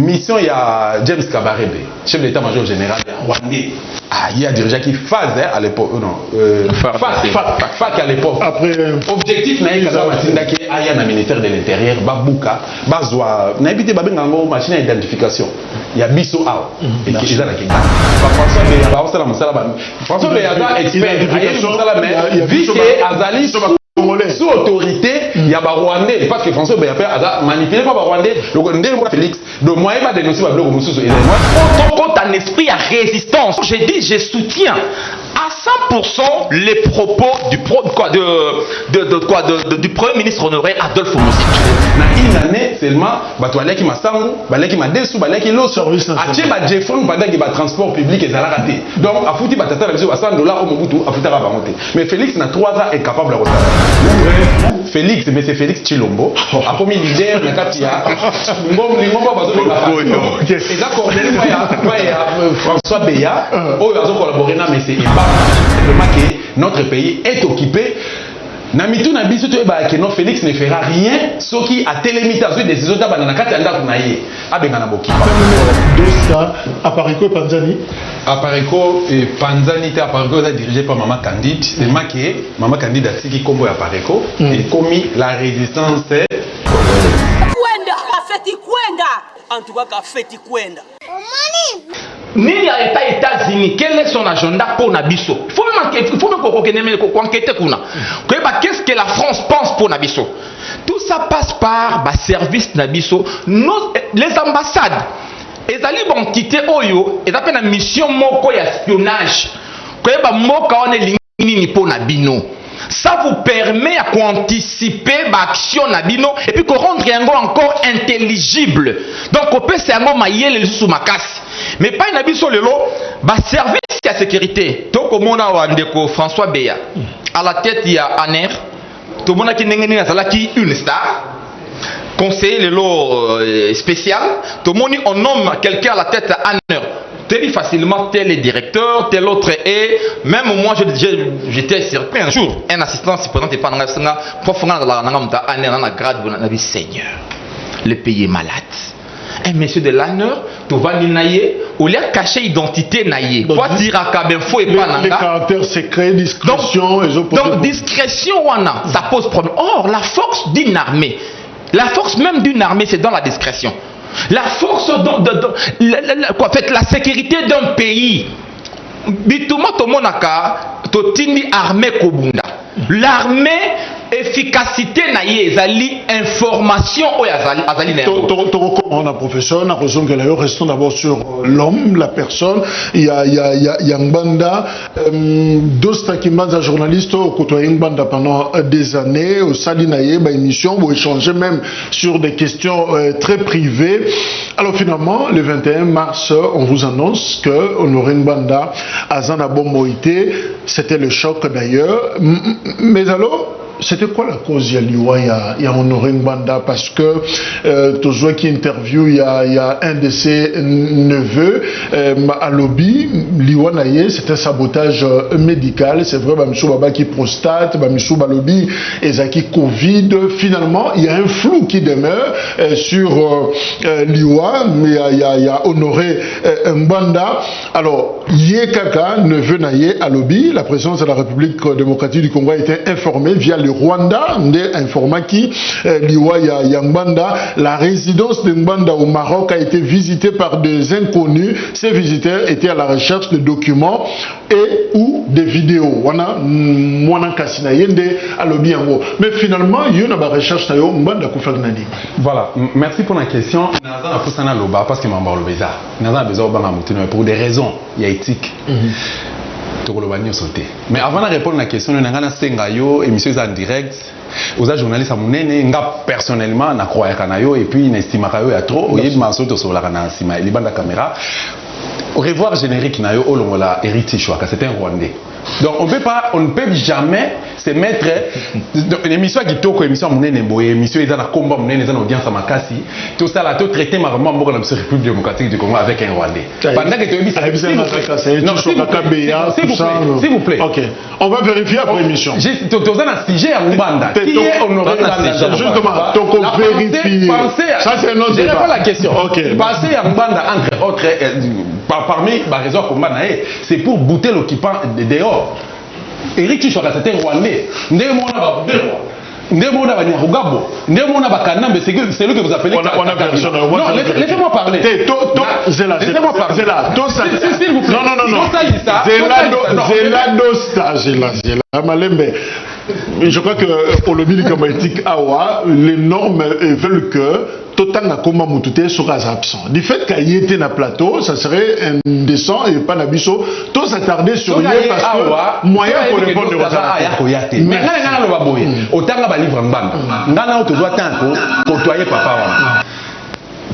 mission il y a James Kabarebe, chef d'état-major général rwandais. Ah, il y a dirigé qui phase à l'époque, non, FAC à l'époque. Après, objectif n'a pas matinda qui aille dans le ministère de l'Intérieur, babuka, bazwa, n'a habité babengango machine d'identification. Il y a biso out. Et qui est là qui. François Beya, François Beya est expert. Il vu que Azali sous autorité, il y a Rwandais, parce que François Beya a manipulé par Rwandais, le Rwandais Félix, de moi il va dénoncer le bloc Moussous. Quand un esprit à résistance, j'ai dit, je soutiens à 100% les propos du Premier ministre honoré Adolphe Moussous. Dans une année seulement, Batoaleki Massango, Baleki Madesu, Baleki Loso, Ache Badjefon, Badaki Ba transport public et Zala raté. Donc, à fouti Batata, la vision à $100 au Mobutu, à fouti à Rabamonte. Mais Félix, n'a 3 ans, est capable de retailler. Félix, mais c'est Félix Chilombo. A comme leader, il y a Katia. Ngomba Bazo de la faction. Et là, François Beya, où ils ont collaboré, mais c'est simplement que notre pays est occupé. Namitu na biso to ba que non Félix ne fera rien ce qui a télémité à des décisions d'abana na kati anda kunaye abenga na boki Dosta Apariko Panzani et Panzani te Apariko est dirigé par Maman Candide c'est marqué Maman Candide a dit combo Apariko et commis la résistance kwenda afeti kwenda en tout cas afeti kwenda Ni à États-Unis, quel est son agenda pour Nabiso? Il faut même enquêter. Qu'est-ce que la France pense pour Nabiso? Tout ça passe par le service Nabiso. Les ambassades, les entité Oyo, ils appellent une mission moko espionnage. Ça vous permet à anticiper l'action Nabino et puis qu'on rendre encore intelligible. Donc on peut se mailler les sous ma casse. Mais pas une habit sur le lot, service de sécurité. Donc au monde où François Beya, à la tête il y a Aner, tout le monde qui n'est une star, conseiller le lot spécial, tout le monde on nomme quelqu'un à la tête Aner. Tel facilement tel est directeur, tel autre est. Même moi j'étais surpris un jour. Un assistant se présente pas dans la pour faire la grade de Seigneur. Le pays est malade. Un monsieur de l'honneur, tu vas nailler, ou l'air caché identité nailler. Quoi dire à Kabinfo et pas nanga. Les caractères secrets, discrétion. Donc discrétion, ça pose problème. Or, la force d'une armée, la force même d'une armée, c'est dans la discrétion. La force la sécurité d'un pays. Bituma tomonaka totindi armée kobunda. L'armée efficacité naie ezali information ou azali na. On a professeur, on a raison que là restons d'abord sur l'homme, la personne. Il y a Ngbanda, Dosta Kimbanza journaliste au côté Ngbanda pendant des années au Salinaye, émission où échanger même sur des questions très privées. Alors finalement, le 21 mars, on vous annonce que Honoré Ngbanda a Zana Bomboïté, c'était le choc d'ailleurs. Mais alors, c'était quoi la cause il y a Honoré Ngbanda parce que toujours qui interview il y a un de ses neveux à lobby Liwa Naye c'était sabotage médical c'est vrai Bamissou Baba qui prostate Bamissou Balobi Ezaki Covid finalement il y a un flou qui demeure sur Liwa mais il y a Honoré Ngbanda alors Yekaka neveu Naye à lobby la présidence de la République démocratique du Congo a été informée via le Rwanda, informa qui Liwa Ngbanda, la résidence de Ngbanda au Maroc a été visitée par des inconnus. Ces visiteurs étaient à la recherche de documents et ou des vidéos. Mais finalement, il y a une recherche de Ngbanda. Voilà, merci pour la question. Parce que pour des raisons éthiques. Mais avant de répondre à la question, nous avons une émission en direct. Aux journalistes, personnellement, je crois et puis je estime qu'il y a trop. Au revoir générique, c'est un Rwandais. Donc on ne peut jamais se mettre l'émission qui toque émission monene boye émission ils ont la combat monene ils ont audience à Makassi tout ça là tout traité marrement beaucoup dans la République démocratique du Congo avec un Rwandais pendant que tu s'il vous plaît OK on va vérifier après émission juste tu as un sujet à Mbanda qui est honoré justement donc on vérifie ça c'est notre débat. Je réponds à la question. OK Passer à Mbanda entre autres parmi les raisons pour Mbanda c'est pour bouter l'occupant dehors. Eric Tshisekedi c'était Rwandais. C'est lui que vous appelez. Non, laissez-moi parler. Laissez-moi parler. S'il vous plaît. Non. Malembe. Je crois que au lobby Kamaïtik Awa, les normes veulent que Totanga Koma Moutouté sera absent. Du fait qu'il était dans le plateau, ça serait indécent et pas n'abisso. Tout s'attarder sur lui parce que moyen pour répondre aux attentes. Mais Otanga va livre en bande. Nana tu dois côtoyer papa.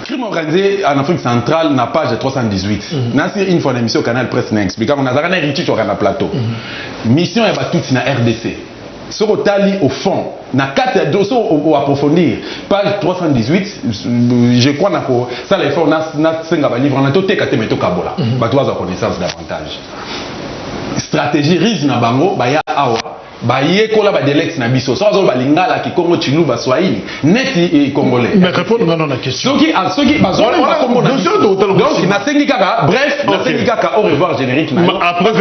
Crime organisé en Afrique centrale n'a page 318. Nansi une fois une émission au canal presse n'explique. On a un héritage sur un plateau. Mission est battue dans RDC. Sur au tali au fond, na 4 dossiers au approfondir. Page 318, je crois que ça les fait na senga ba livre na toté kate meto kabola. Ba toi a connaissance davantage. Stratégie rise na bango ba ya awa. Ba yekola ba delex na biso so zo ba lingala ki Congo Chilu ba Swahili neti et congolais. Mais répondre non la question. Soki ba zo ba Congo na donc na sengi kaka bref na sengi kaka au revoir générique na après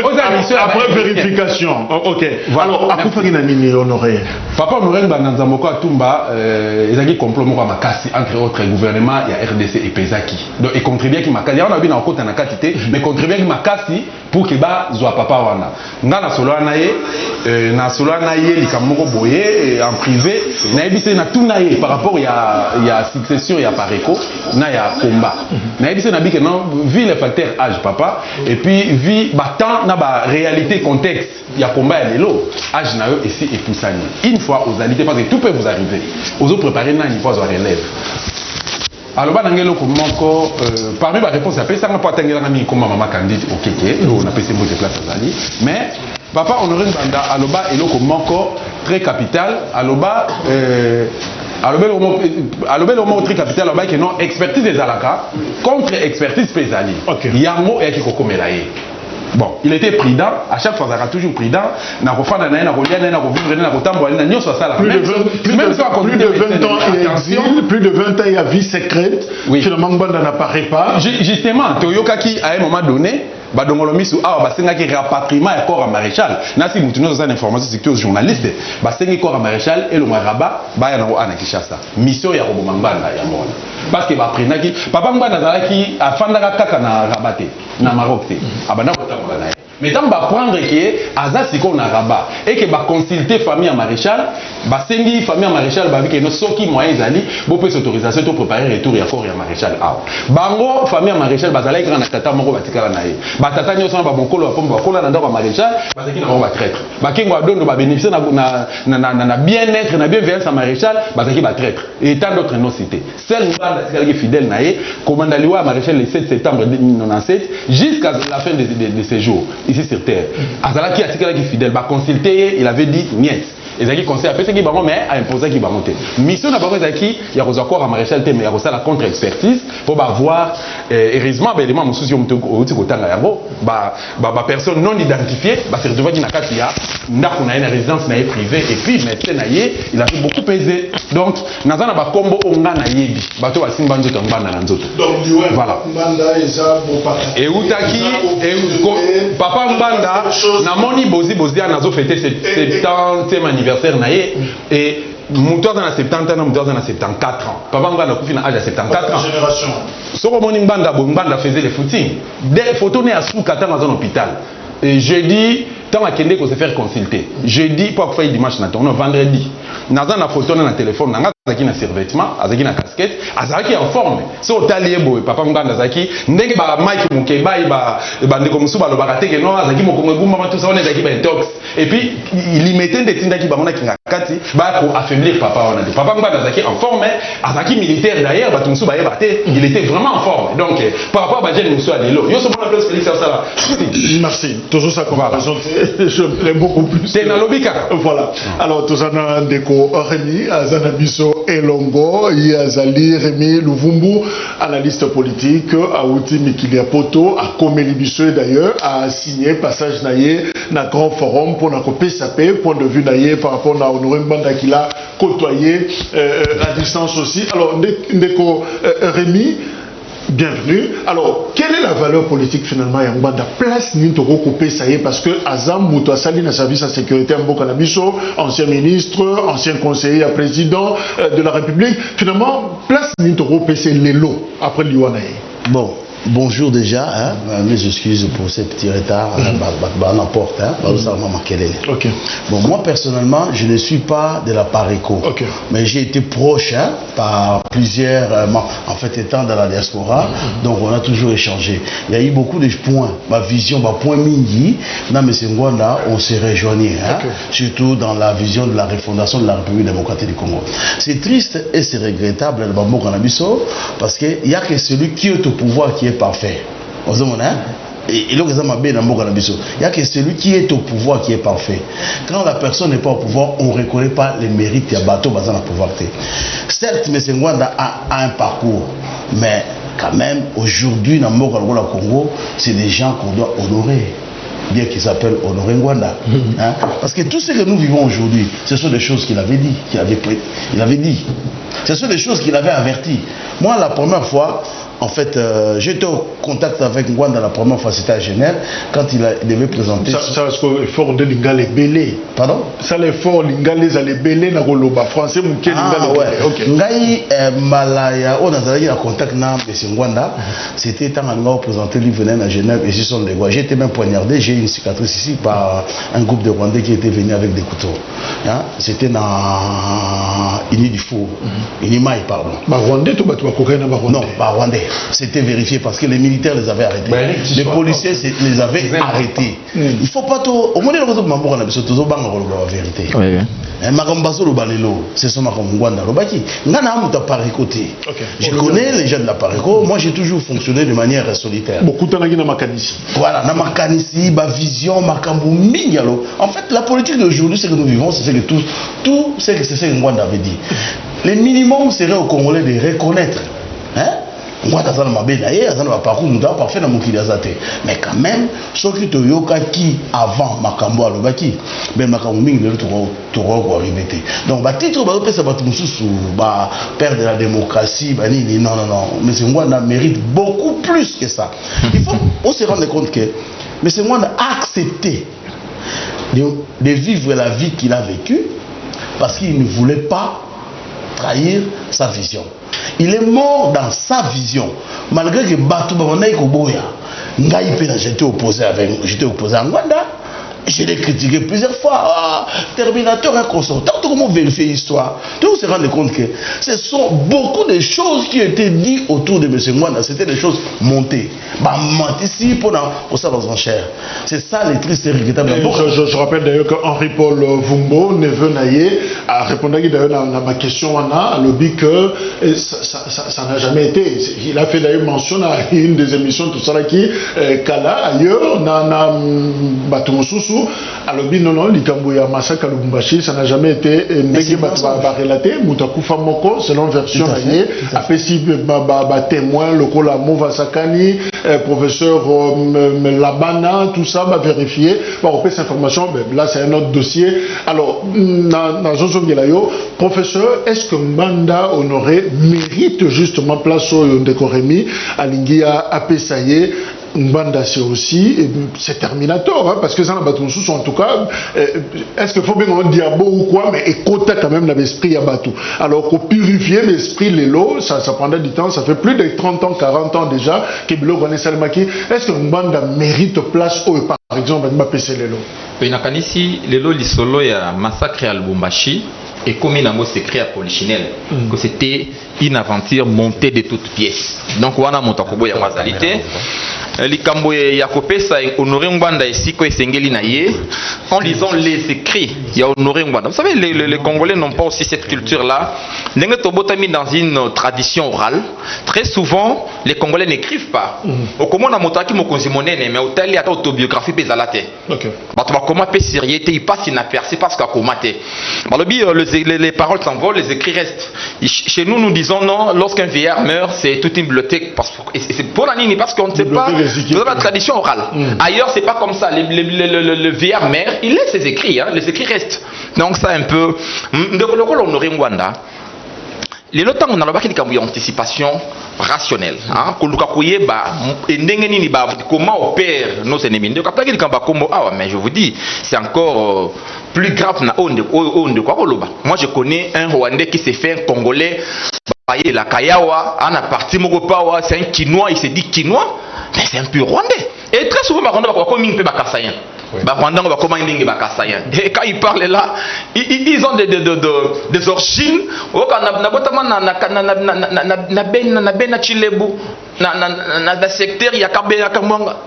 vérification. OK. Alors akufaki na nini honoré papa honoré bananza moko atumba ezaki complot moko makasi entre autres gouvernement ya RDC et Pezaki donc et contribuer ki makasi on a bien en kota na katité mais contribuer ki makasi pour que ba zo papa wana ngana solo na ye na solo na ye likamoko boye en privé na ebise na tout na ye par rapport ya succession ya pareko na ya combat na ebise na bike non vu les facteurs âge papa et puis vu temps na ba réalité contexte ya combat ya lelo âge na yo ici et poussani une fois aux alités parce que tout peut vous arriver aux autres préparer na une fois aux relève. Alors, parmi les réponses, ça n'a pas été comme maman candidate au Kéké, on a passé beaucoup de place à Zali. Mais, papa, on aurait une bande à l'oba et l'eau comme manco très capital, à l'oba, très capital, à l'oba qui non expertise des alaka contre expertise spéciale. Il y a un mot et qui est bon, il était prudent, à chaque fois, il sera toujours prudent. Plus de 20 ans, il y a vie secrète. Finalement, Mbanda n'apparaît pas. Justement, Toyokaki, à un moment donné, badongolomisu awa basenga ki rapatriement ya corps maréchal nasi mutuno za information secteur journaliste basenga corps maréchal et le maraba baya na ana Kinshasa mission ya roboma Mbanda ya mona parce que ba prenaki papa Mbanda zalaki afandaka kaka na rabate na Maroc te abana kotambola na mais tant va prendre que aza siko na rabat et que ba consulter famille à maréchal basengi famille à maréchal ba que no soki moyen zali bo peut autorisation pour préparer retour ya corps ya maréchal awa bango famille à maréchal bazalaki na tata moko batikala na ye batata nyoso na babokolo bapomba bakola na ndako maréchal bazaki na ba traître bakengo adondo ba bénéficier na bien-être na bienveillance à maréchal bazaki ba traître et tant d'autres non cités seul Mbanda tikala fidèle na ye commandaliwa à maréchal le 7 septembre 1997 jusqu'à la fin de ses jours ici sur terre azalaki atikala ki fidèle ba consulter il avait dit niet ezaki conseil après ce qui bango mais a imposé qui bango te mission na bango ezaki ya kozwa corps à maréchal te mais ya kosala contre expertise pour ba voir heureusement ba élément mususu mutu outi kotanga yango ba personne non identifiée ba se retrouver na kati ya ndako na résidence na privée et puis médecin na ye il avait beaucoup pesé donc nazana ba kombo onga na yebi bato ba simba nzoto ngana na nzoto voilà Mbanda eza bon papa et utaki et papa Mbanda na moni bozi nazo fêter 70e anniversaire naie et muto dans 70 ans muto dans 74 ans papa Mbanda kufi na âge de 74 ans génération soko moni Mbanda faisait les footings des photos né à Soukata dans un hôpital et jeudi tant à kende ko se faire consulter jeudi pour faire dimanche na tourno vendredi naza na photo na téléphone na azaki na survêtement azaki na casquette azaki en forme so talié boy papa Mbanda azaki ndenge ba Mike Mukeba ba ndeko musuba lo bakate ke no azaki mokongo bumba tout ça on ezaki ba intox et puis il mettait des tindaki ba mona kinga kati ba pour affaiblir papa on a papa Mbanda azaki en forme azaki militaire d'ailleurs ba musuba yebate il était vraiment en forme donc par rapport à ba jeune musuba lelo yo so mona place Félix ça merci toujours ça qu'on va présenter J'aimerais beaucoup plus. C'est dans l'obika. Voilà. Alors, tous en a Ndeko Rémi, Azanabiso Elongo, Yazali Rémi Louvumbu, analyste politique, Aouti Mikilia Poto, à Komelibiso d'ailleurs, a signé passage naïe dans grand forum pour notre PSAP, point de vue naïe par rapport à Honoré Mbanda qui l'a côtoyé à distance aussi. Alors, Ndeko Rémi, bienvenue. Alors, quelle est la valeur politique finalement à Mbanda? Place Nintoko coupé ça y est parce que Azam Moutou Saline service à sécurité en Bokanabiso, ancien ministre, ancien conseiller à président de la République. Finalement, place Nintoko PC Lelo après l'Iwanae. Bon. Bonjour déjà, hein, mes excuses pour ce petit retard, n'importe, hein, okay. Bon, moi personnellement, je ne suis pas de la Pareco, okay. Mais j'ai été proche hein, par plusieurs, en fait étant dans la diaspora, donc on a toujours échangé. Il y a eu beaucoup de points, ma vision, ma point midi, dans M. Ngwanda, on s'est rejoigné, hein, okay. Surtout dans la vision de la refondation de la République démocratique du Congo. C'est triste et c'est regrettable, parce qu'il n'y a que celui qui est au pouvoir qui est parfait. Il n'y a que celui qui est au pouvoir qui est parfait. Quand la personne n'est pas au pouvoir, on ne reconnaît pas les mérites de Bato Bazan à pouvoir. Certes, M. Ngwanda a un parcours, mais quand même, aujourd'hui, dans le Congo, c'est des gens qu'on doit honorer. Bien qu'il s'appelle Honoré Ngwanda. Hein? Parce que tout ce que nous vivons aujourd'hui, ce sont des choses qu'il avait dit, il avait dit. Ce sont des choses qu'il avait averties. Moi, la première fois, en fait, j'étais au contact avec Ngwanda la première fois, c'était à Genève, quand il devait présenter... Ça, c'est l'effort de Lingale Belé. Pardon? Ça, l'effort Lingale Belé, na Goloba. Français, Mouké Lingale Belé. Ngai Malaya, on a eu un contact avec M. Ngwanda. C'était quand on a présenté, lui venait à Genève et je suis les J'ai été même poignardé, j'ai une cicatrice ici par un groupe de Rwandais qui était venu avec des couteaux. Hein? C'était dans Ini du Four. Inimaï, pardon. Rwandais, tu vas non, pas Rwandais. C'était vérifié parce que les militaires les avaient arrêtés. Les policiers les avaient arrêtés. Il ne faut pas tout. Au moins, on a la vérité. C'est son Ngwanda. Je connais les gens de la Pareco. Moi, j'ai toujours fonctionné de manière solitaire. Beaucoup de gens. Voilà, Namakanisi, ma vision, ma Mingalo. En fait, la politique d'aujourd'hui, c'est que nous vivons, c'est que tout ce que Ngwanda avait dit. Le minimum serait aux Congolais de reconnaître. Hein? Moi, mais quand même, ceux qui te yoka qui avant Makambo Alobaki, ben Makambo Ming le Toro arrivé. Donc, titre père de la démocratie, non, mais c'est moi qui mérite beaucoup plus que ça. Il faut on se rendre compte que mais c'est moi qui a accepté de vivre la vie qu'il a vécue parce qu'il ne voulait pas trahir sa vision. Il est mort dans sa vision. Malgré que Batou Babanay Koboya, j'étais opposé à Ngwanda. Je l'ai critiqué plusieurs fois. Terminateur et consort. Tant comment vérifier l'histoire. Donc on se rend compte que ce sont beaucoup de choses qui étaient dites autour de M. Ngwanda. C'était des choses montées. Ici pour ça dans un cher. C'est ça les tristes et regrettables. Je rappelle d'ailleurs que Henri-Paul Vumbo, neveu Naye, a répondu d'ailleurs à ma question à l'objet que ça n'a jamais été. Il a fait d'ailleurs mention à une des émissions tout ça qui Kala ailleurs na Batumosusu. Alors, non, l'Ikambouya massacre à Lubumbashi, ça n'a jamais été relaté. Moutakufa Moko, selon version a fait si témoin, le Kola Mouvasakani, professeur Labana, tout ça va vérifier. On peut cette information, là c'est un autre dossier. Alors, professeur, est-ce que Mbanda Honoré mérite justement place au Ndekoremi, à Lingia, à Pesaye? Mbanda c'est aussi, c'est Terminator, hein, parce que ça n'a pas tout sous en tout cas, est-ce qu'il faut bien un diabo ou quoi, mais écoutez quand même l'esprit à Batou. Alors qu'on purifie l'esprit Lelo, ça prendra du temps, ça fait plus de 30 ans, 40 ans déjà, que Bilo connaît Salmaki. Est-ce que Mbanda mérite place au par exemple, Mbappé Lelo? Penakanisi, Lelo Lisolo, il y a massacre à Lubumbashi. Et comme il a un secret à Polichinelle, que c'était une aventure montée de toutes pièces. Donc wana motakobo ya mazalité likambo ya kopesa Honoré Ngwanda esiko esengeli na ye en lisant les écrits ya Honoré Ngwanda. Vous savez les Congolais n'ont pas aussi cette culture là. Ndenge tobotami dans une tradition orale. Très souvent les Congolais n'écrivent pas. Okomona motaki mokonzi monene mais otali ata autobiographie bezalate. OK. Bato bakoma pe sérieuxité il passe inaperçu parce qu'à komate. Balobi les paroles s'envolent, les écrits restent. Chez nous disons non, lorsqu'un vieillard meurt, c'est toute une bibliothèque et c'est pour la nini parce qu'on ne sait pas. Vous avez la tradition orale. Ailleurs, c'est pas comme ça. Le vieillard meurt, il laisse ses écrits. Hein. Les écrits restent. Donc, ça un peu. Le Honoré Ngwanda. Les lots on a le anticipation rationnelle. Comment opèrent nos ennemis. Mais je vous dis, c'est encore plus grave. Moi, je connais un Rwandais qui s'est fait un Congolais. La Kayawa, c'est un Quinois, il s'est dit Quinois, mais c'est un peu Rwandais. Et très souvent, et quand ils parlent là, ils ont des origines.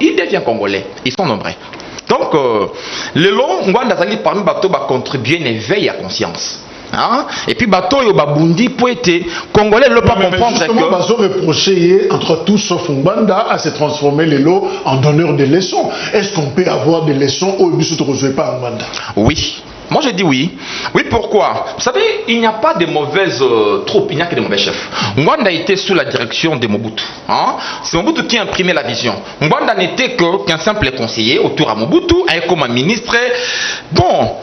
Ils deviennent congolais. Ils sont nombreux. Donc, le long, Ngwanda Zali parmi bateau va contribuer à éveil à conscience. Hein? Et puis bateau yo babundi pour être congolais ne pas comprendre que bazo reproché entre tous sauf Ngwanda à se transformer les lots en donneur de leçons. Est-ce qu'on peut avoir des leçons au but de ne pas Ngwanda? Oui. Moi je dis oui. Oui, pourquoi? Vous savez, il n'y a pas de mauvaises troupes, il n'y a que de mauvais chefs. Ngwanda était sous la direction de Mobutu. Hein? C'est Mobutu qui a imprimé la vision. Ngwanda n'était qu'un simple conseiller autour à Mobutu, comme un ministre. Bon,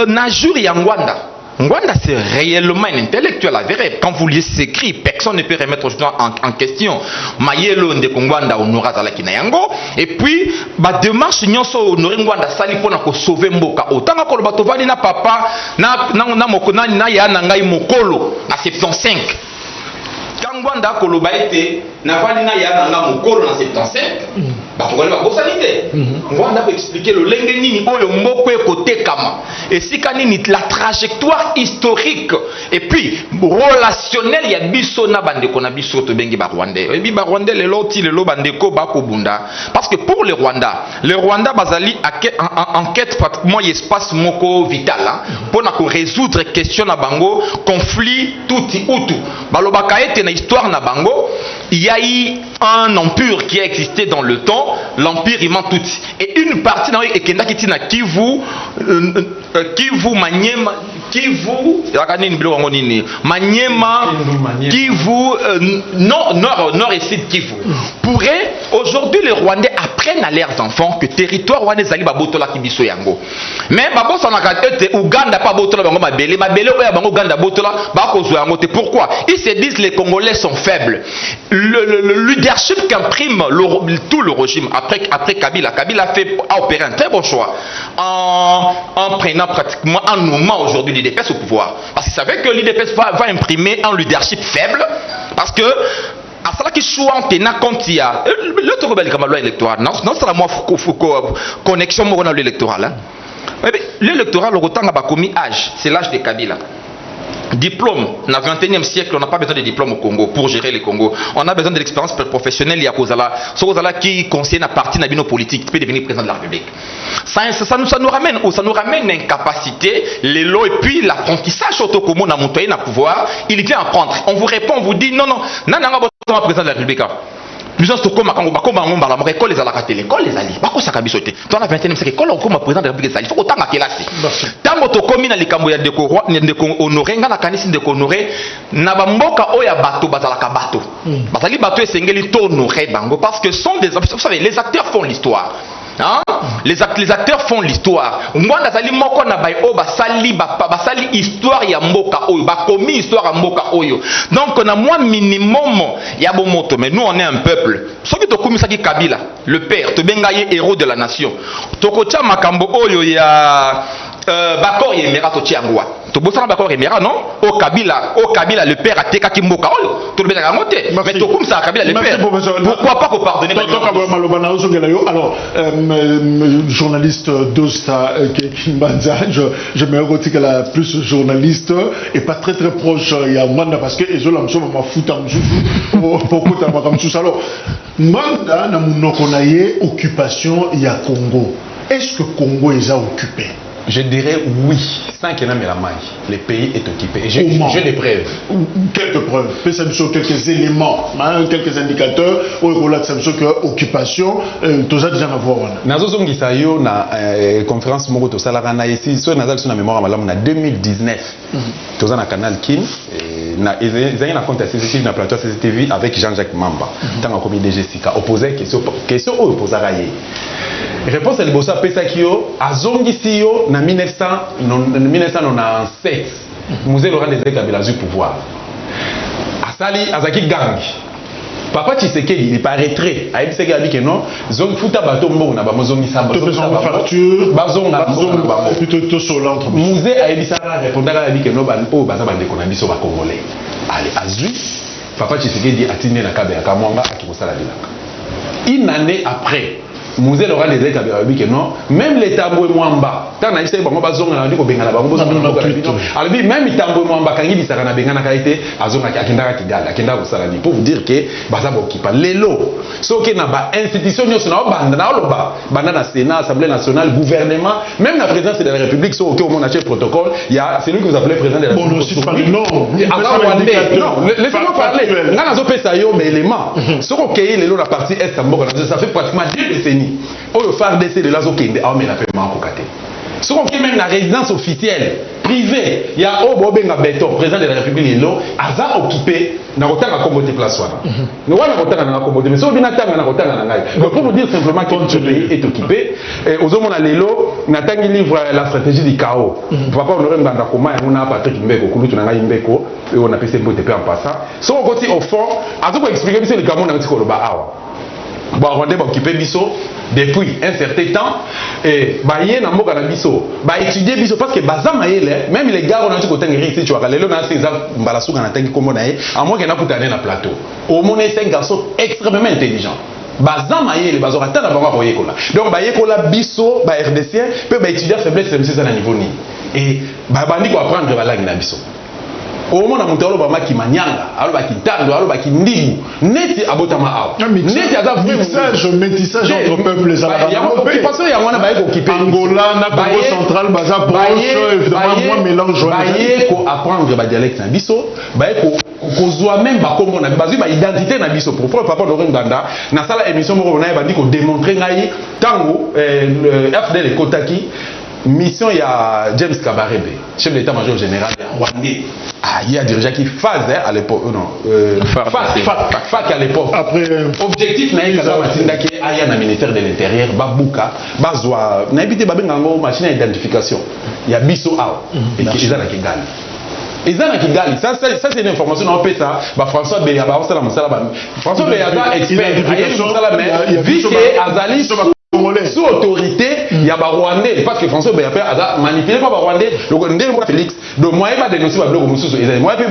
Najuri et Ngwanda. Ngwanda, c'est réellement un intellectuel, la vérité. Quand vous lisez ses écrits, personne ne peut remettre en question. Mayelo de Ngwanda Honora Zalaki Nayango. Et puis, la démarche nyonso Honoré Ngwanda sali pona ko sauver mboka. Autant que le batovani na papa, na mokona na ya na ngai mokolo, na 75. Quand Ngwanda koloba ete na vali na ya na nga mokolo na 75. Bakongole bakosanite. Ngwanda peut expliquer le lenge nini oyo mboko ekote kama. Et si kanini la trajectoire historique et puis relationnelle ya biso na bandeko na biso to bengi ba Rwandais. Et bi ba Rwandais le loti le lo bandeko ba ko bunda. Parce que pour les Rwandais bazali en quête pratiquement espace moko vital hein, pour na ko résoudre question na bango conflit tuti utu. Balobaka ete na histoire na bango, il y a eu un empire qui a existé dans le temps, l'empire Iman Tutsi. Et une partie dans Ekenda Kitina Kivu, Maniema, Kivu, Maniema, Kivu, nord et sud Kivu. Pourrait, aujourd'hui, les Rwandais apprennent à leurs enfants que territoire Rwandais Zali Babotola Kibiso Yango. Mais Babo Sanakate, Ouganda pas Botola Bango Mabele, Mabele Bango Ganda Botola, Bako Yango. Pourquoi? Ils se disent les Congolais sont faibles. Le leadership qu'imprime tout le régime après Kabila a opéré un très bon choix en prenant pratiquement un moment aujourd'hui l'IDPS au pouvoir. Parce qu'il savait que l'IDPS va imprimer un leadership faible parce que à cela qui choix en tenant compte il y a l'autre rebelle comme la loi électorale non c'est la moi connexion avec l'électoral l'électoral le retard a commis âge c'est l'âge de Kabila. Diplôme, dans le 21e siècle, on n'a pas besoin de diplôme au Congo pour gérer le Congo. On a besoin de l'expérience professionnelle. Il y a Kozala qui conseille la partie de nos politiques, qui peut devenir président de la République. Ça nous ramène où? Ça nous ramène l'incapacité, les lots et puis l'apprentissage autocommune à monter à pouvoir. Il vient apprendre. On vous répond, on vous dit non, pas président de la République. Nous sommes comme l'école les alakate l'école les alliés bako sakabisote dans la 21e siècle école comme président de la République il faut autant à kelasi tango to komi na likambo ya ndeko honoré nga na kanisi ndeko honoré na bamboka oya bato bazalaka bato bazali bato esengeli to honoré bango parce que sont des vous savez les acteurs font l'histoire. Hein? Les acteurs font l'histoire. Ngwanda zali moko na bai o basali histoire ya mboka oyo bakomi histoire ya mboka oyo. Donc on a moins minimum ya bomoto mais nous on est un peuple. Soki to komisa ki Kabila, le père, to bengaye héros de la nation. Tokocha makambo oyo ya Bakor Yemera Totiangwa. Tu bosses Bakor Yemera, non? Au Kabila, le père a teka Kimboka. Tu le mets à monter. Mais tu comme ça, Kabila, le père. Pourquoi pas qu'on pardonne? Alors, journaliste d'Osta, je me retrouve que la plus journaliste et pas très proche. Il y a Manda parce que ils ont l'impression de foutre en dessous. Alors, Manda n'a pas occupation il y a Congo. Est-ce que Congo est occupé? Je dirais oui. Sans qu'il y ait le pays est occupé. Et j'ai des preuves. Quelques preuves. Quelques éléments, quelques indicateurs. Où il y a occupation. Tout ça déjà à voir. Nazo Gisayo na conférence Mogoto Salarana ici. Soit Nazal sur la mémoire en 2019. Tout ça na canal Kin. Ils ont un compte à CCTV, na plateau CCTV avec Jean-Jacques Mamba. Dans la comité de Jessica. Opposé question opposé à réponse à l'Ibosa Pesakio, à Zongisio, en 1997, Musée Laurent des Kabila du pouvoir. Asali, Azaki Gang. Papa Tshisekedi, il paraît très. A dit que non, Zong Futa Batombo, na Bamozongi Samba. Facture, Bazong, plutôt sur l'entre. Musée a dit ça, répondait à dit que non, Banpo, Bazabande Konabiso, Congolais. Allez, Azui, Papa Tshisekedi a tenu la Kabila, Kamwanga, Akibosala Bilaka. Une année après, Musée Laurent des Kabila que non, même les tambours Mwamba, tant na essaye bango bazonga na ndiko bengana bango bazonga alors même les tambours Mwamba kangi bisaka na bengana kaite azonga akindaka Kigali akindaka Saladi pour vous dire que bazaba okipa lelo soki na ba institution nyonso na banda na loba banda na Sénat, Assemblée nationale, gouvernement, même la présidence de la République so au moment de protocole, il y a celui que vous appelez président de la République. Non, laissez-moi parler. Ngana zo pesa yo mais élément. Soko kei lelo la partie est ça fait pratiquement 2 décennies. Au FARDC de l'Azokende, ah mais la paix manque au côté. Ce qu'on fait même la résidence officielle, privée, il y a Obobenga Beto, président de la République, Aza occupé, n'a pas de comboté place. Nous avons pas comboté, mais si on a donc pour vous dire simplement que ce pays est occupé, aux hommes on a l'élo, Nathan livre la stratégie du chaos. Papa on aurait dans comment on a Patrick Mbeko, Kouloutou Nanga Mbeko, et on a fait ces mots en passant. Si on continue au fond, à tout pour expliquer que c'est le Cameroun dans le Tikoloba. Bon, Rwandais va occuper Bisso depuis un certain temps et baye na mboka na biso ba étudier biso parce que bazama yele même les gars on a dit côté ngiri ici tu vois lelo na c'est ça mbalasuka na tangi kombo na ye à moins que na kutane na plateau au monde c'est un garçon extrêmement intelligent bazama yele bazora tana bango ko yekola donc ba yekola biso ba RDC peut ba étudier faiblesse c'est ça na niveau ni et ba bandi ko apprendre ba langue na biso au moment où on a dit Manyanga, alors Kitando, alors Kindigu, neti abotama awa. Neti ada métissage entre peuples les Arabes. Parce qu'il y a un occupé Angola, Congo central, Baza proche, évidemment moins mélange. Baye ko apprendre ba dialecte na biso, baye ko kozwa même ba kombo na bazu ba identité na biso pour papa Laurent Gbanda na sala émission moko na bandi ko démontrer ngai tango FDL Kotaki mission il y a James Kabarebe, chef d'état-major général rwandais. Ah, il y a dirigé qui phase à l'époque, non, FAC à l'époque. Après, objectif n'a été que aya na ministère de l'Intérieur, Babuka, Bazwa, n'a évité babengango machine d'identification. Il y a biso a et qui est na Kigali. Ils ont Kigali, ça c'est une information on peut ça. François Beya, François Beya expert, mais vu que Azali sous autorité, il y a des Rwandais, parce que François Béapé a manipulé par les Rwandais, le Rwandais Félix, donc moi je vais dénoncer le bloc Moussou, moi je vais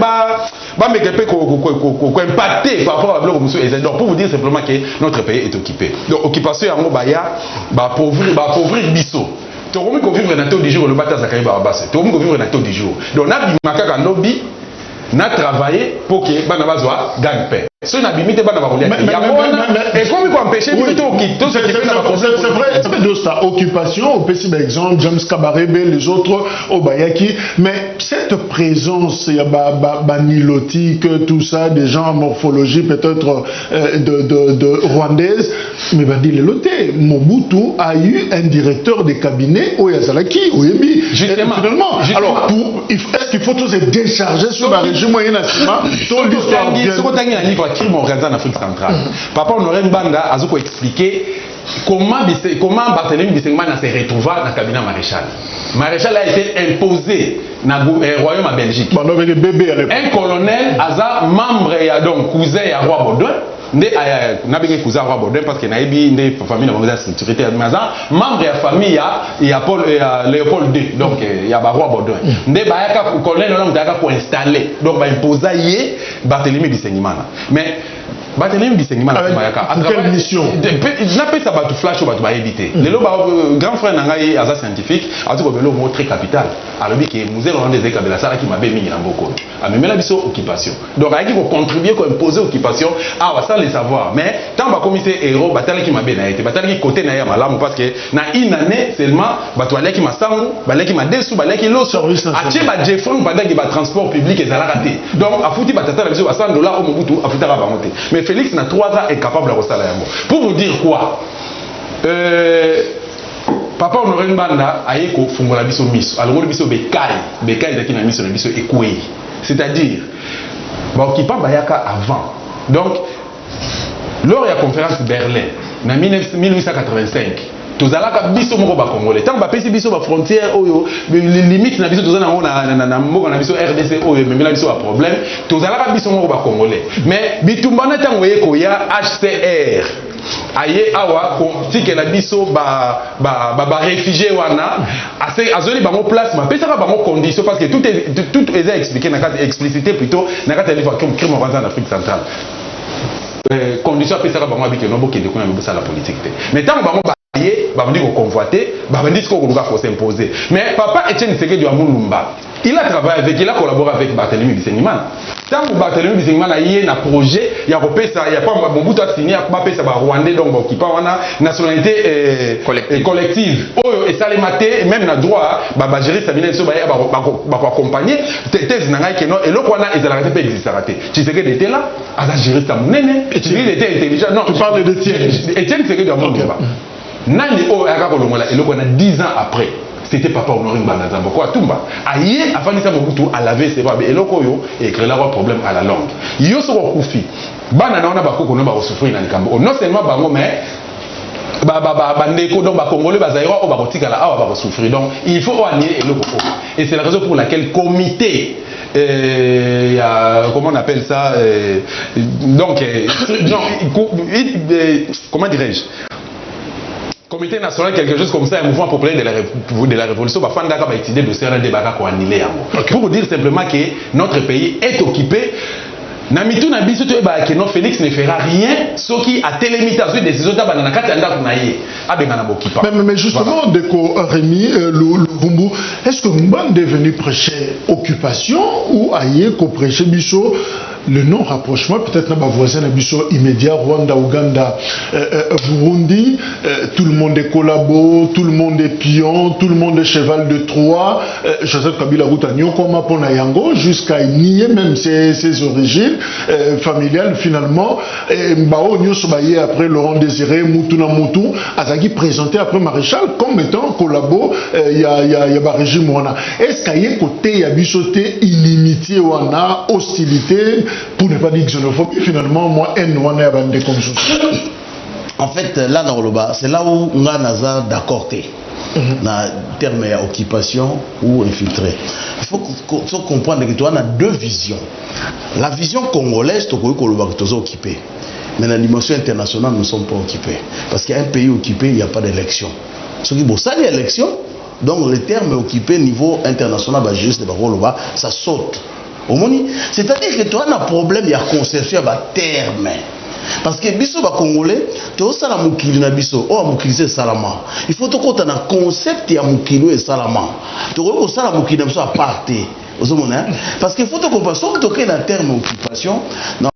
impacter par rapport au bloc Moussou, donc pour vous dire simplement que notre pays est occupé. Donc occupation à Mobaya, pauvrir Bissot. Tu as vu qu'on vivre dans le taux du jour, le bâtard Zakari Barabas, tu as vu qu'on vivre dans le taux du jour. Donc on a dit que lobby, on a travaillé pour que Banabazwa gagne paix. Si on a limité, on va et comment on peut empêcher de c'est vrai, de ça, occupation, au petit exemple, James Kabarebe, les autres, Obayaki, mais cette présence, il y a nilotique, tout ça, des gens en morphologie peut-être de rwandaise, mais Bandi Leloté, Mobutu a eu un directeur de cabinet au Yazalaki, au Yebi. Justement. Alors, est-ce qu'il faut tous se décharger sur la région moyenne nationale? Crime organisé en Afrique centrale. Papa Honoré Mbanda a expliqué comment Barthélemy Bissengman s'est retrouvé dans le cabinet maréchal. Maréchal a été imposé dans le royaume à Belgique. Un colonel, membre et donc cousin à Roi Baudouin, nde nabenge cousin roi Baudouin parce que nayebi nde famille na bango sécurité maza membre ya famille ya Paul Léopold II donc ya ba roi Baudouin nde bayaka colonel na mutaka ko installer donc ba imposa ye Barthélemy Bisengimana mais Barthélemy Bisengimana bayaka à quelle mission n'appelle ça batu flash ou batu ba éviter lelo ba grand frère nangai aza scientifique a dit ko belo mot très capital alobi que musée Rwanda des Kabila sala ki mabe mingi na mboko amemela biso occupation donc ayaki ko contribuer ko imposer occupation ça les savoir mais tant ba commissaire héros batala ki mabe na été batala ki côté na ya malamu parce que na une année seulement batu alaki masangu balaki madesu balaki loso atie ba Jeffron pendant que ba transport public ezala raté donc afuti batata na biso ba $100 au Mobutu afuta ba monter mais Félix na 3 ans est capable de resala yango pour vous dire quoi Papa Honoré Mbanda aye ko fungola biso miso alongoli biso bekai ezaki na miso na biso ekwei c'est-à-dire baoccupant bayaka avant donc lors ya conférence Berlin na 1885 tozalaka biso moko ba congolais tant bapesi biso ba frontière oyo limite na biso tozana na moko na biso RDC oyo memela biso ba problème tozalaka biso moko ba congolais mais bitumbana tango yeko ya HCR aye awa ko tikela biso ba réfugié wana azoli bango place ma pesaka bango condition parce que tout est expliqué na carte explicité plutôt na carte livre crime organisé en Afrique centrale condition pesaka bango abike no bokende kuna mbosa la politique mais tant bango bandi ko convoiter bandi ko koluka ko s'imposer mais papa Etienne Tshisekedi wa Mulumba il a travaillé avec, il a collaboré avec Barthélemy Bisengimana. Tant que Barthélemy Bisengimana y a un projet, il y a pas Mobutu a signé, il y a pas ça va Rwandais donc qui parle de nationalité collective. Oh et ça les maté même na droit ba gérer sa vie so ba accompagner thèse na ngai que non et le quoi na ezala pas exister raté. Tshisekedi était là, a gérer ça nene, il était intelligent. Non, tu parles de Etienne Tshisekedi wa Mulumba. Nani o aka ko longola et le quoi na 10 ans après. C'était Papa Honoré Mbanda Zamboko Atumba. Aïe, avant ça Mobutu a lavé ses bras et lokoyo et créé là un problème à la langue. Yo so kufi. Bana na ona bakoko no ba souffrir na likambo. Non seulement bango mais bandeko donc ba congolais ba zaïro o ba kotika la awa ba souffrir. Donc il faut annuler et lokoko. Et c'est la raison pour laquelle comité comment on appelle ça donc comment dirais-je Comité national, quelque chose comme ça, un mouvement populaire de la révolution, va faire une idée de faire un débat pour annuler. Pour vous dire simplement que notre pays est occupé. Namitu na biso to ba que non Félix ne fera rien ce qui a télémitation des décisions d'abana kata ndako na ye abenga na bokipa. Mais justement voilà. Deko Rémi Luvumbu, est-ce que Mbanda est venu prêcher occupation ou aye ko prêcher biso le non-rapprochement, peut-être dans ma voisin immédiat, Rwanda, Ouganda, Burundi, tout le monde est collabo, tout le monde est pion, tout le monde est cheval de Troie, Joseph Kabila Routanio, comme Pona Yango, jusqu'à nier même ses origines familiales finalement, Mbao Nyosobaye après Laurent Désiré, Moutuna Moutou, Azagi présenté après Maréchal comme étant collabo, il y a régime Wana. Est-ce qu'il y a un côté, il y a bichoté, inimitié Wana, hostilité, pour ne pas dire xénophobie, finalement, moi, en fait, là dans le bas, c'est là où on a Nazar d'accord dans le terme occupation ou infiltré. Il faut comprendre que tu as deux visions. La vision congolaise, tu es occupé. Mais dans la dimension internationale, nous ne sommes pas occupés. Parce qu'il y a un pays occupé, il n'y a pas d'élection. Ce qui est ça, l'élection, donc le terme occupé niveau international, ça saute. C'est-à-dire que tu as un problème, il y a conception de terme. Parce que biso ba congolais, tu as ça la mukili na biso, oh mukili c'est salama. Il faut que tu aies un concept ya mukili et salama. Tu as ça la mukili na biso à partir. Parce qu'il faut te comprendre, sauf que tu as un terme occupation,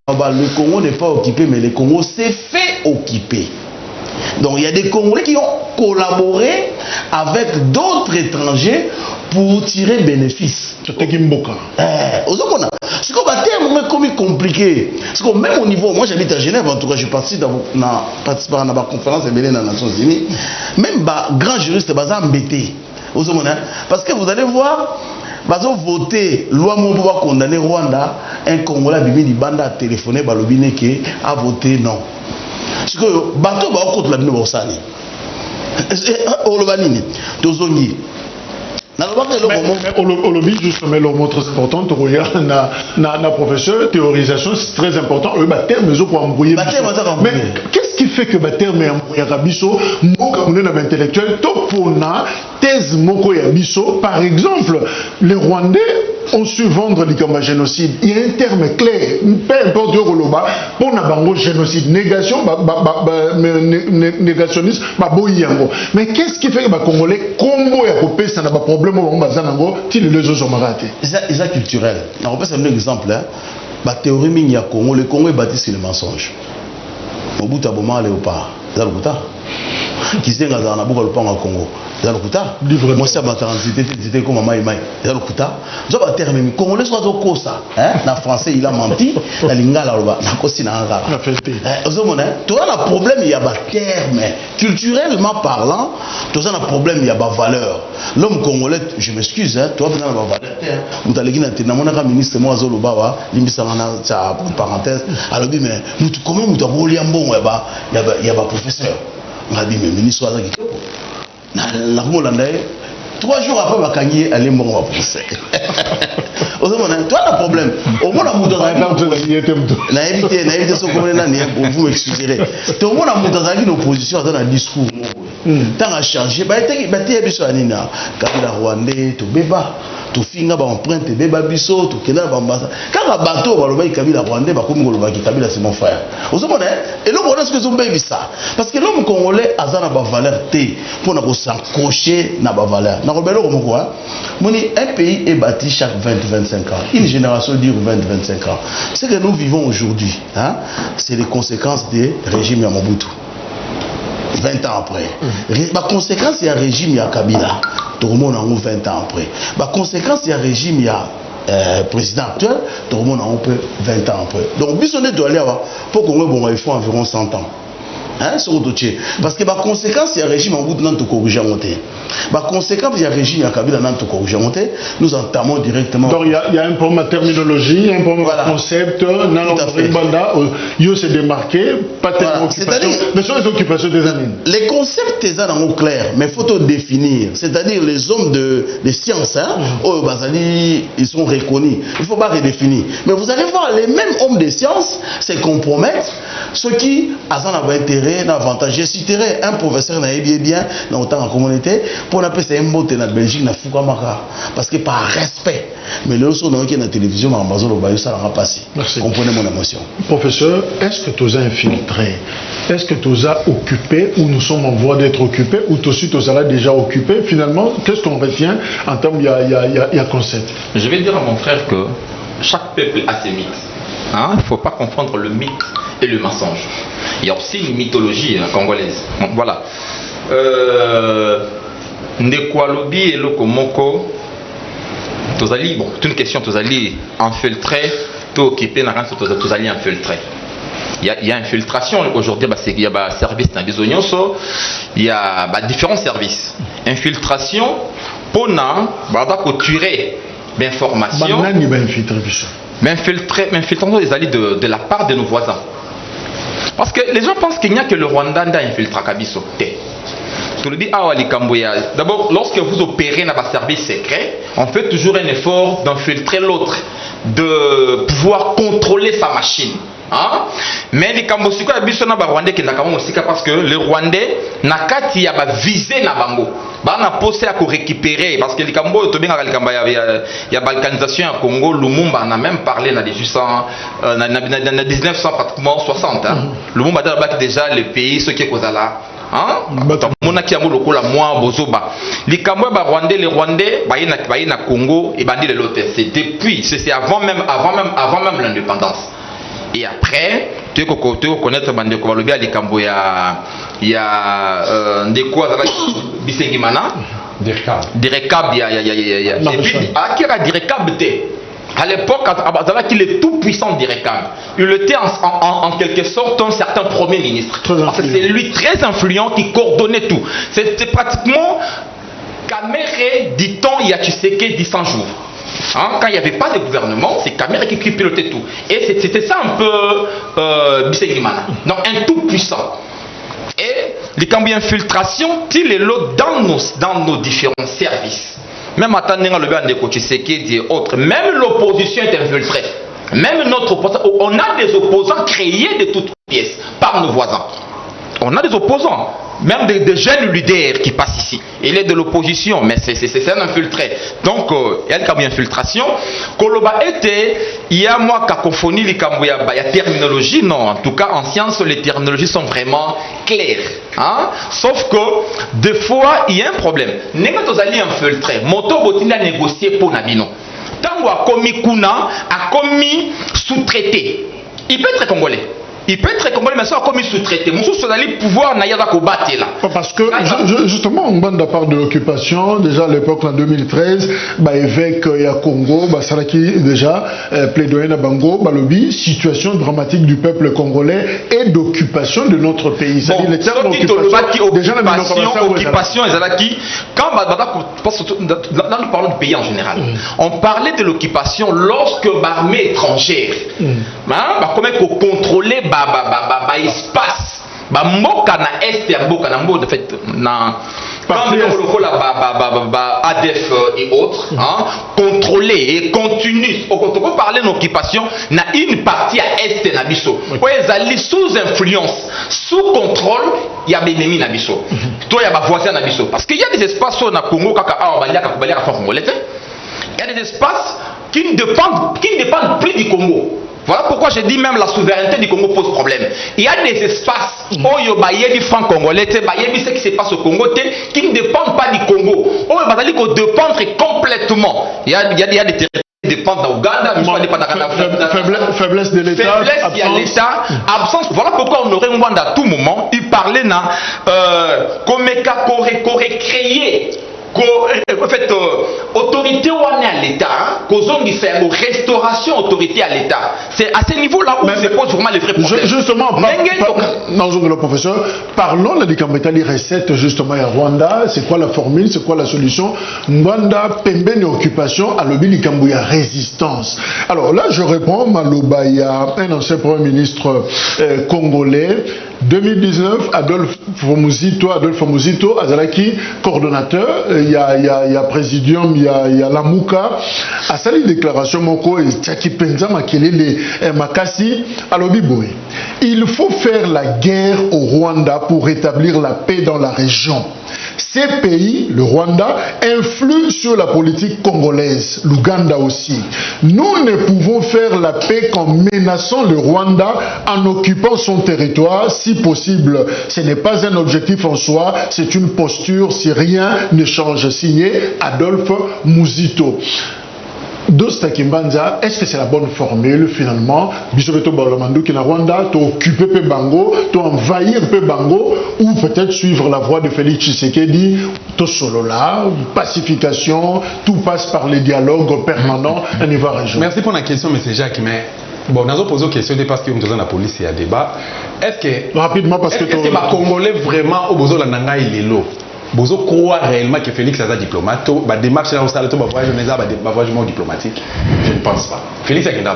le Congo n'est pas occupé, mais le Congo s'est fait occuper. Donc il y a des Congolais qui ont collaboré avec d'autres étrangers pour tirer bénéfice. C'est comme un terme compliqué. Parce que même au niveau, moi j'habite à Genève, en tout cas je participe à la conférence des Nations Unies, même grand juriste est embêté. Parce que vous allez voir, ils ont voté loi pour condamner Rwanda, un Congolais Bibi Banda a téléphoné, a voté non. Parce que bateau va contre la bino bosani. Olovanini, tozongi. Au lobby, justement, le mot très important, na professeur, théorisation, c'est très important. Terme, pour embrouiller. Mais qu'est-ce qui fait que terme est embrouillé à Bisso, intellectuel, pour na thèse moko ya Bisso, par exemple, les Rwandais ont su vendre le génocide. Il y a un terme clair, peu importe le Roloba, pour na bango génocide, négation, négationniste, mais qu'est-ce qui fait que les Congolais, combo ya kopé, ça n'a pas de problème au Bazanango, si les autres sont ratés. C'est culturel. On va faire un exemple. La théorie mine ya Congo, le Congo est bâti sur le mensonge. Au bout d'un moment, aller au pas. C'est le Kouta. Qui s'est dans la boucle au Congo. C'est le Kouta. Moi, c'est ma c'était comme Maï Maï. C'est le Kouta. Je vais terminer. Les Congolais sont au Kosa. En français, il a menti. La lingala, la cosine en gala. Tu as un problème, il y a un terme. Culturellement parlant, tu as un problème, il y a une valeur. L'homme congolais, je m'excuse, tu as une valeur. Tu as un ministre, moi, Zolobawa, parenthèse. Alors, mais comment tu as un bon, il y a un professeur. On a dit, mais ministre, trois jours après, Bakangi allait mourir en procès. Tu as un problème. Au moins, vous m'excuserez. Au moins, une opposition dans un discours. Tant à changer, Kabila Rwandais, tu béba, tu finga empreinte, béba biso, tu kena bambasa. Quand un bateau va le Kabila Rwandais, Kabila c'est mon frère. Et l'homme est-ce que c'est ça? Parce que l'homme congolais a une valeur pour s'accrocher à la valeur. Un pays est bâti chaque 20-25 ans. Une génération dure 20-25 ans. Ce que nous vivons aujourd'hui, c'est les conséquences des régimes Yamamobutu. 20 ans après. La conséquence, il y a un régime, il y a Kabila. Tout le monde a 20 ans après. La conséquence, il y a un régime, il y a président actuel. Tout le monde a 20 ans après. Donc, Bissonnet doit aller pour qu'on ait il faut environ 100 ans. Parce que la conséquence, il y a un régime en bout de notre corriger. La conséquence, il y a un régime à Kabila dans notre corriger. Nous entamons directement. Donc il y a un problème de terminologie, un problème de concept. Il s'est démarqué, pas tellement occupation. Mais sur les occupations des années. Les concepts sont clairs, mais il faut définir. C'est-à-dire les hommes de sciences, ils sont reconnus. Il ne faut pas redéfinir. Mais vous allez voir, les mêmes hommes de sciences se compromettent, ceux qui ont intérêt. Avantage. Je citerai un professeur bien dans autant en communauté pour appeler ça un mot en Belgique na Fukamaka parce que par respect mais le son dans la télévision en Amazon au Bayou ça l'a passé. Comprenez mon émotion. Professeur, est-ce que tu as infiltré? Est-ce que tu as occupé ou nous sommes en voie d'être occupés ou toi aussi tu as déjà occupé? Finalement, qu'est-ce qu'on retient en termes il y a concept? Je vais dire à mon frère que chaque peuple a ses mythes. Il ne faut pas confondre le mythe et le mensonge. Il y a aussi une mythologie congolaise. Donc, voilà. Ndekwalobi et Lokomoko, Tozali, bon, c'est une question, Tozali infiltré, Tokipé, Tozali infiltré. Il y a infiltration aujourd'hui, il y a un service dans les oignons, il y a différents services. Infiltration, Pona, tuer l'information. Mais infiltrons les alliés de la part de nos voisins. Parce que les gens pensent qu'il n'y a que le Rwanda qui infiltre Kabiso. Je le dis à Walikamboya. D'abord, lorsque vous opérez dans un service secret, on fait toujours un effort d'infiltrer l'autre, de pouvoir contrôler sa machine. Mais les Kambosiko a biso na ba Rwandais qui n'akamo osika parce que les Rwandais nakati ya ba visé na bango. Ba na posé à récupérer parce que les Kambo to bien il y a balkanisation à Congo, Lumumba a même parlé dans 1900 pratiquement 60 Lumumba a déjà le pays ce qui est Kozala. Monaki ya moloko la moi bozoba. Les Kambo ba Rwandais les Rwandais ba na Congo et bandi de l'autre. C'est depuis c'est avant même l'indépendance. Et après, tu connais Bandeko Balobi à Likambo, il y a Ndeko Bisengimana, Direkab, il y a Direkab. À l'époque, il est tout puissant Direkab. Il était en quelque sorte un certain premier ministre. Parce que c'est lui très influent qui coordonnait tout. C'était pratiquement Kamere, dit-on, il y a Tshisekedi dit 100 jours. Quand il n'y avait pas de gouvernement, c'est Kamere qui pilotait tout. Et c'était ça un peu Bisengimana. Donc un tout puissant. Et les cambios infiltration, il est là dans nos différents services. même attendant le de Tshisekedi et autres, même l'opposition est infiltrée. Même notre opposant, on a des opposants créés de toutes pièces par nos voisins. On a des opposants, même des jeunes leaders qui passent ici. Il est de l'opposition, mais c'est un infiltré. Donc, il y a une infiltration. Koloba était, il y a moi cacophonie, il y a terminologie, non. En tout cas, en science, les terminologies sont vraiment claires. Hein? Sauf que, des fois, il y a un problème. N'est-ce pas allés infiltrer? Moto Botina a négocié pour Nabino. Tango a commis Kuna, a commis sous-traité. Il peut être congolais. Il peut être congolais, mais ça a commis sous-traité. Moussou Sodali pouvoir n'a pas combattre là. Parce que justement, on bande à part de l'occupation, déjà à l'époque en 2013, évêque ya Congo, Salaki déjà plaidoyer na Bango, Balobi, situation dramatique du peuple congolais et d'occupation de notre pays. Bon, les termes occupation et Zalaki, quand là nous parlons du pays en général, on parlait de l'occupation lorsque l'armée étrangère, comment contrôler espace mboka na est ya mboka na mboka de fait na ADF et autres contrôler et continue on peut parler d'occupation na une partie à est na biso ezali sous influence sous contrôle ya benemi na biso to ya ba voisin na biso parce qu'il y a des espaces na Congo kaka awa baliaka kubaliaka fa congolais il y a des espaces qui ne dépendent plus du Congo. Voilà pourquoi je dis même la souveraineté du Congo pose problème. Il y a des espaces où il y a des francs congolais, il y a ce qui se passe au Congo qui ne dépendent pas du Congo. Où il y a dépendre complètement. Il y a des territoires qui dépendent d'Ouganda, faiblesse de l'État. Faiblesse, il y a l'État, absence. Voilà pourquoi on aurait un monde à tout moment. Il parlait comme qu'aurait créé. En fait, autorité ou à l'État, restauration autorité à l'État. C'est à ce niveau-là où se pose vraiment les vrais problèmes. Justement, le professeur, parlons de Kambetali recette justement à Rwanda. C'est quoi la formule, c'est quoi la solution? Rwanda, Pembeni occupation, à l'Obi Kambouya résistance. Alors là, je réponds, Malobaya, un ancien premier ministre congolais. 2019, Adolphe Muzito, Azalaki, coordonnateur, il y a Présidium, il y a Lamouka, a sali déclaration Moko et Tchaki Penza Makelele Makasi, Alobiboui. Il faut faire la guerre au Rwanda pour rétablir la paix dans la région. Ces pays, le Rwanda, influent sur la politique congolaise, l'Ouganda aussi. Nous ne pouvons faire la paix qu'en menaçant le Rwanda en occupant son territoire, si possible. Ce n'est pas un objectif en soi, c'est une posture si rien ne change. Signé Adolphe Muzito. Dosta Kimbanza, est-ce que c'est la bonne formule finalement? Bisobeto Baolamandu qui na Rwanda, tu occuper pe Bango, tu envahir pe Bango, ou peut-être suivre la voie de Félix Tshisekedi, to solo là, pacification, tout passe par les dialogues permanents au niveau régional. Merci pour la question, M. Jacques, mais bon, nous avons posé une question parce que nous avons la police et il y a débat. Est-ce que rapidement parce que les Congolais vraiment au besoin de la Nanga il est là? Vous croyez réellement que Félix est un diplomate? La démarche là, voyage diplomatique? Je ne pense pas. Félix est un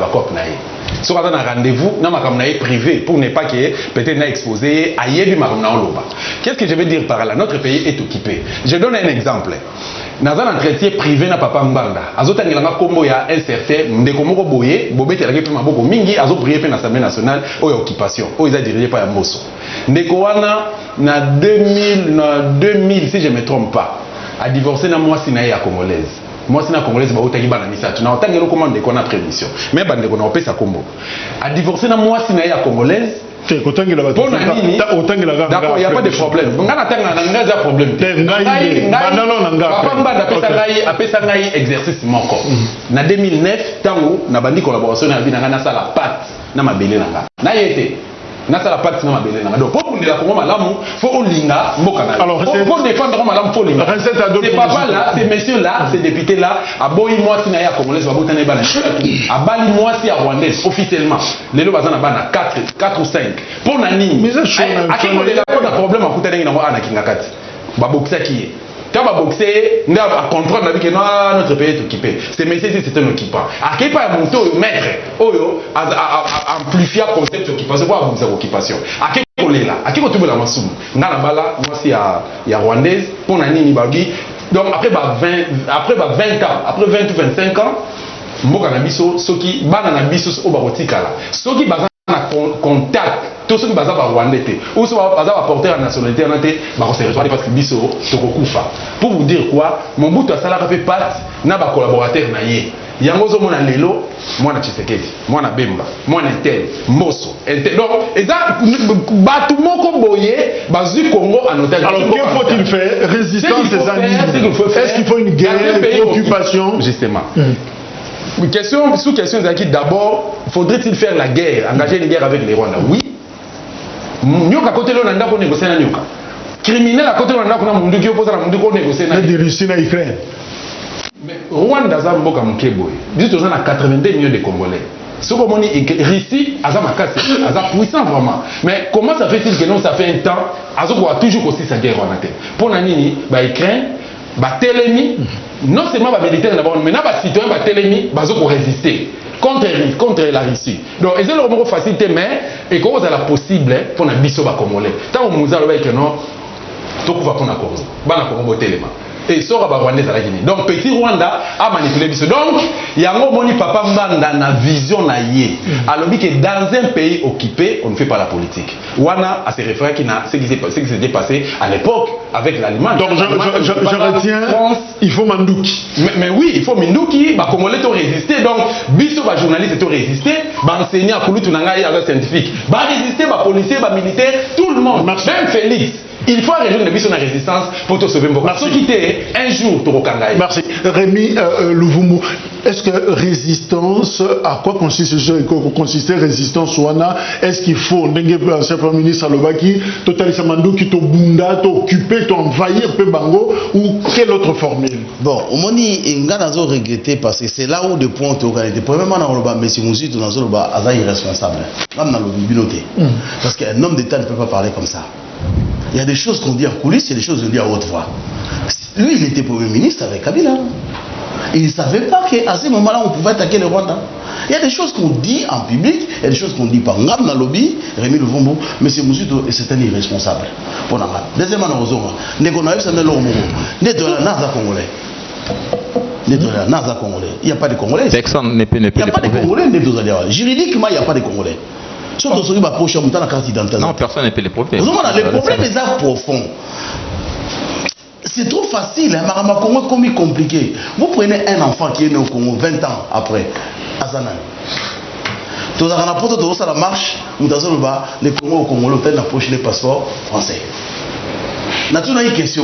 si on a un rendez-vous, on a un privé pour ne pas que peut-être exposé à Yebi Marumnaoloba. Qu'est-ce que je veux dire par là? Notre pays est occupé. Je donne un exemple. Dans un entretien privé na papa Mbanda, azota ngilanga kombo ya un certain ndeko moko boye, bobete la kepe maboko mingi azo prier pe na Assemblée nationale o ya occupation, o isa dirigé par Mbosso. Ndeko wana na 2000 si je me trompe pas, a divorcé na mwasi na ya congolaise. Moi c'est na congolaise ba otaki bana misatu. Na otangelo commande ndeko na prémission. Mais ba ndeko na opesa kombo. A divorcé na mwasi na ya congolaise. D'accord, il n'y a pas de problème. Il n'y a pas de problème. Exercice en 2009, il y a une collaboration avec la pâte. Nasala parti na mabele na donc pour la Congo malamu faut linga mbokana alors pour défendre malamu faut linga c'est papa là ces messieurs là ces députés là aboyi moi si na ya congolaise ba botana bana abali moi si ya rwandaise officiellement lelo bazana bana 4 ou 5 pour na nini akiko de la problème akutana ngi na ana kingakati ba boxa qui quand va boxer, on a comprendre que notre pays est occupé. Ces messieurs, c'est un occupant. À quel point monter au maître, amplifier le concept d'occupation, pour avoir une occupation. À quel point on est là? À quel point tu veux la massoum? Dans la bala, moi, il y a rwandaise, pour Nani Nibagi, Donc après 20 ans, après 20 ou 25 ans, mboka na biso soki bana na biso o bakotikala. Soki baza na contact, tout ceux qui baza ba Rwandais té, ou so baza ba porter la nationalité na té, ba ko se recevoir parce que biso tokokufa. Pour vous dire quoi, Mobutu asala ka pe pat na ba collaborateur na ye. Yango zo mona lelo, mwana Tshisekedi, mwana Bemba, mwana Intel, Mbosso, Intel. Donc, batu moko boye, bazu Congo en otage. Alors, que faut-il faire? Résistance des animaux. Est-ce qu'il faut une guerre, une occupation? Justement. Sous question d'abord, faudrait-il faire la guerre, engager une guerre avec les Rwandais? Oui. Nyoka côté l'on a négocié na nyoka. Criminel à côté l'on a mundu qui oppose à mundu qu'on négocie na. De Russie na Ukraine. Mais Rwanda za mboka mukeboy. Biso tozana 82 millions de Congolais. Ce qu'on dit Russie a puissant vraiment. Mais comment ça fait-il que non ça fait un temps Azoko a toujours aussi sa guerre en tête. Pour nani ba Ukraine, ba Telemi, non seulement ba militaire d'abord, mais na ba citoyen ba Telemi, bazoko résister contre la Russie. Donc c'est le moment facilité mais et comment ça la possible pour na biso ba Congolais. Tant on nous a le que non to kuva pour na Congo. Ba na Congo telema. Et ça va Rwandais à la Guinée. Donc petit Rwanda a manipulé biso. Donc il y a un moni papa mbanda na vision na yé. Alors que dans un pays occupé, on ne fait pas la politique. Wana a se référé qui n'a ce qui s'est passé à l'époque avec l'Allemagne. Donc je retiens il faut Mandouki. Mais oui, il faut Mandouki, ba Congolais ont résisté. Donc biso ba journaliste ont résisté, ba enseignant Kouloutou Nangaï avec scientifique, ba résister, ba policier, ba militaire, tout le monde, même Félix. Il faut résoudre la résistance pour te sauver. Merci. Un jour, tu recangailles. Merci. Rémi Louvumbu, est-ce que résistance, à quoi consistait résistance Wana? Est-ce qu'il faut, l'ancien Premier ministre Alobaki, totalisamando qui t'obunda, t'occuper, t'envahir, peu bango, ou quelle autre formule? Bon, au moment où il a regretté parce que c'est là où des points ont été. Premièrement, on a dit que M. Tounazoloba est irresponsable. Parce qu'un homme d'État ne peut pas parler comme ça. Il y a des choses qu'on dit en coulisses, il y a des choses qu'on dit à haute voix. Lui, il était Premier ministre avec Kabila. Il ne savait pas qu'à ce moment-là, on pouvait attaquer le Rwanda. Il y a des choses qu'on dit en public, il y a des choses qu'on dit par Ngam dans le lobby, Rémi Louvumbu, mais c'est Moussouto et c'est un irresponsable. Deuxièmement, nous avons dit qu'on a eu ça dans le Rwanda. Nous avons Congolais. Il n'y a pas de Congolais. Personne ne peut Il n'y a pas de Congolais. Juridiquement, il n'y a pas de Congolais. Non, personne ne peut les prouver. Les problèmes sont profonds. C'est trop facile, hein, Marama Congo est comme compliqué. Vous prenez un enfant qui est né au Congo 20 ans après, à Zanani. Tout à l'heure, ça marche, les Congos au Congo, l'hôtel n'a pas les passeports français. Vous avez une question,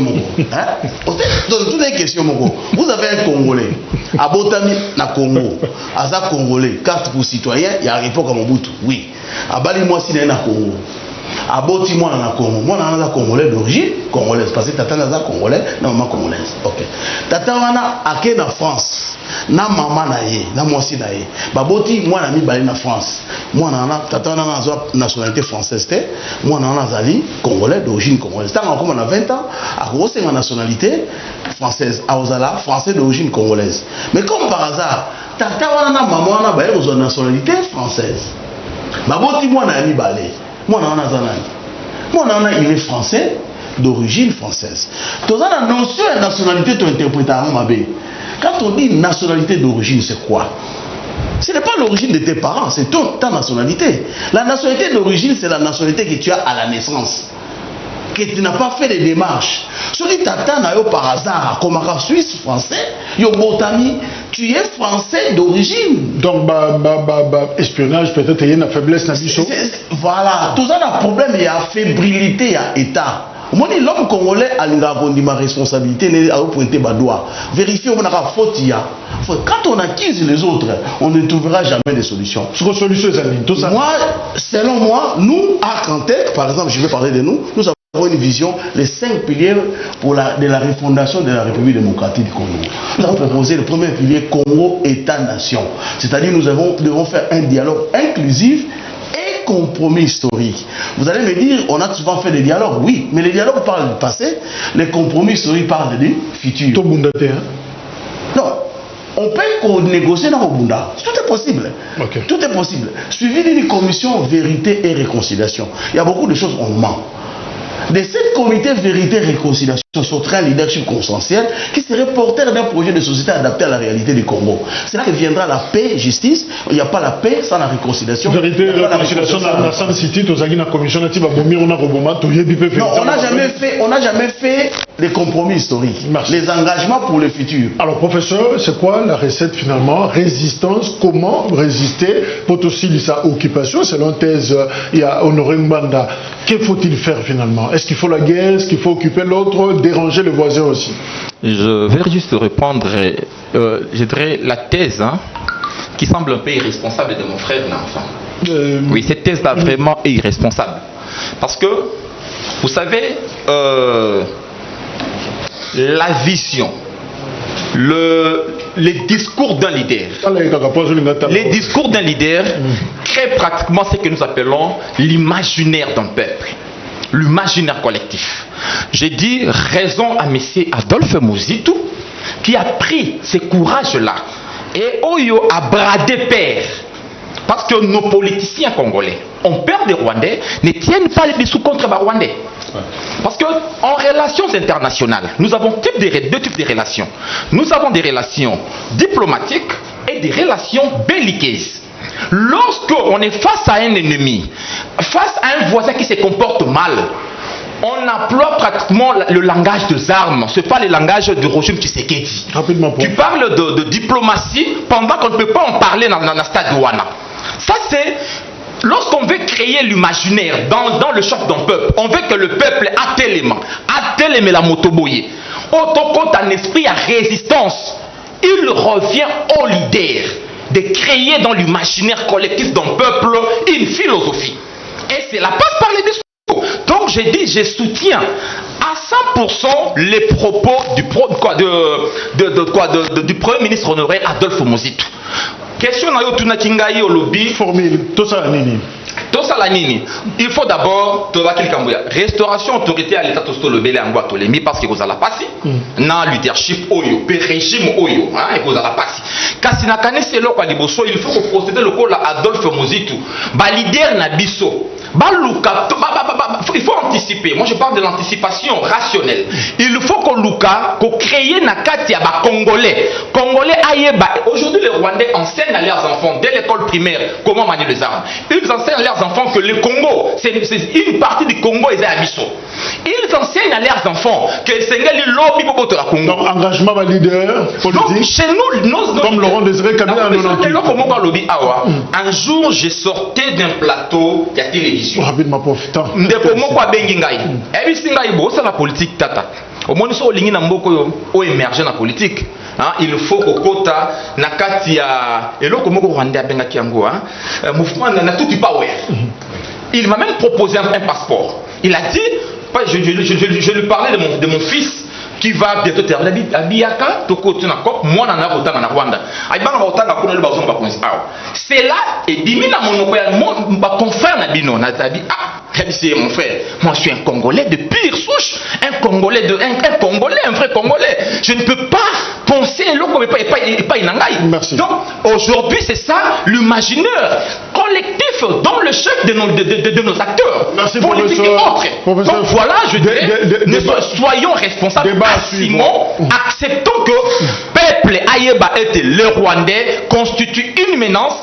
vous avez un Congolais, à Botami, na Congo, Aza Congolais, carte pour citoyen, il y a un époque à Mobutu, oui. À Bali, moi, si na Congo. À Boti, moi, na Congo. Moi, na Congolais d'origine, congolaise, parce que Tata na Congolais, na maman congolaise. Ok. Tata wana ake na France, na maman na ye, na moi aussi na ye. Baboti, moi, na mi bali na France. Moi, na Tata wana na nationalité française, moi, na zali congolais d'origine congolaise. Tant qu'on a 20 ans, à gros, c'est ma nationalité française. À Ozala, français d'origine congolaise. Mais comme par hasard, Tata wana na maman wana baye aux nationalité française. Baboti, moi, na mi bali. Moi, il est français d'origine française. Tu as la notion de nationalité, tu interprètes à Mabé. Quand on dit nationalité d'origine, c'est quoi? Ce n'est pas l'origine de tes parents, c'est ta nationalité. La nationalité d'origine, c'est la nationalité que tu as à la naissance. Que tu n'as pas fait des démarches. Celui qui t'attend par hasard, comme un Suisse français, tu es français d'origine. Donc, espionnage, peut-être, il y a une faiblesse dans le voilà, tout ça, le problème, il y a fébrilité à l'État. L'homme congolais a ma responsabilité, a pointé ma doigt. Vérifier, on a faute. Quand on accuse les autres, on ne trouvera jamais de solution. Moi, selon moi, nous, à Cantec, par exemple, je vais parler de nous, nous avons une vision, les 5 piliers de la refondation de la République démocratique du Congo. Nous avons proposé le premier pilier Congo-État-Nation. C'est-à-dire nous devons faire un dialogue inclusif et compromis historique. Vous allez me dire, on a souvent fait des dialogues, oui, mais les dialogues parlent du passé, les compromis historiques parlent du futur. Non. On peut négocier dans le Bunda. Tout est possible. Okay. Tout est possible. Suivi d'une commission vérité et réconciliation. Il y a beaucoup de choses on ment. de cette comité vérité et réconciliation sortira un leadership consensuel qui serait porteur d'un projet de société adapté à la réalité du Congo. C'est là que viendra la paix, justice. Il n'y a pas la paix sans la réconciliation. Vérité et réconciliation dans la San City, tu as dit la commission native à Bomi, on a rebomé, tu y es non, on n'a jamais fait les compromis historiques, les engagements pour le futur. Alors, professeur, c'est quoi la recette finalement? Résistance, comment résister pour aussi sa occupation? Selon thèse, il y a Honoré Mbanda. Que faut-il faire finalement? Est-ce qu'il faut la guerre? Est-ce qu'il faut occuper l'autre? Déranger le voisin aussi? Je vais juste répondre, je dirais la thèse qui semble un peu irresponsable de mon frère l'enfant. Oui, cette thèse-là vraiment est irresponsable. Parce que, vous savez, la vision, les discours d'un leader, créent pratiquement ce que nous appelons l'imaginaire d'un peuple, l'imaginaire collectif. J'ai dit raison à M. Adolphe Muzitu qui a pris ce courage-là et Oyo a bradé père. Parce que nos politiciens congolais, on perd des Rwandais, ne tiennent pas les dessous contre les Rwandais. Parce qu'en relations internationales, nous avons deux types de relations. Nous avons des relations diplomatiques et des relations belliqueuses. Lorsqu'on est face à un ennemi, face à un voisin qui se comporte mal, on emploie pratiquement le langage des armes. Ce n'est pas le langage du régime Tshisekedi. Tu parles de diplomatie pendant qu'on ne peut pas en parler dans le stade Douana. Ça, c'est lorsqu'on veut créer l'imaginaire dans le choc d'un peuple. On veut que le peuple attelle la motoboye. Quand un esprit à résistance, il revient au leader de créer dans l'imaginaire collectif d'un peuple une philosophie. Et cela passe par les discours. Donc j'ai dit, je soutiens à 100% les propos du Premier ministre honoré Adolphe Muzitu. Question na yo tunakingai au lobby. Formule, tout ça nini. Tout ça la nini. Il faut d'abord restauration autorité à l'état tosto le belé angwa tolemi parce que vous allez passer na leadership oyo, pe régime oyo, et vous allez passer. Kasi na kanisi lo kwa liboso, il faut procéder le col Adolphe Muzitu. Ba leader na biso. Il faut anticiper. Moi je parle de l'anticipation rationnelle. Il faut qu'on crée nakati ya ba Congolais. Congolais ayeba. Aujourd'hui les Rwandais enseignent à leurs enfants dès l'école primaire comment manier les armes. Ils enseignent à leurs enfants que le Congo, c'est une partie du Congo est à Abisso. Ils enseignent à leurs enfants que Sengali lobby pour la Congo. Donc engagement va leader politique. Donc chez nous, comme Laurent Désiré Kabila en 98. Un jour je sortais d'un plateau de télévision. Rapidement profitant. Ndeko moko abengi ngai. Ebisi ngai bosa la politique tata. Au moins so lingi na mboko o émerger na politique. Il faut kokota na kati ya eloko moko Rwanda abengaki yango mouvement na tout power. Il m'a même proposé un passeport. Il a dit je lui parlais de mon fils qui va bientôt terminer à Biaka, Toko Tunakop, moi n'en a autant en Rwanda. Aïbana autant à Kono le Bazon Bakonzi. C'est là, et dimina mon confrère Nabino, Natabi, c'est mon frère. Moi je suis un Congolais de pire souche, un Congolais, un vrai Congolais. Je ne peux pas penser l'autre, mais pas Inangaï. Merci. Donc aujourd'hui c'est ça l'imaginaire collectif dans le chef de nos acteurs. Merci politiques et autres. Donc voilà, je dirais, soyons responsables. Simon, acceptons que peuple Ayeba et le Rwandais constituent une menace.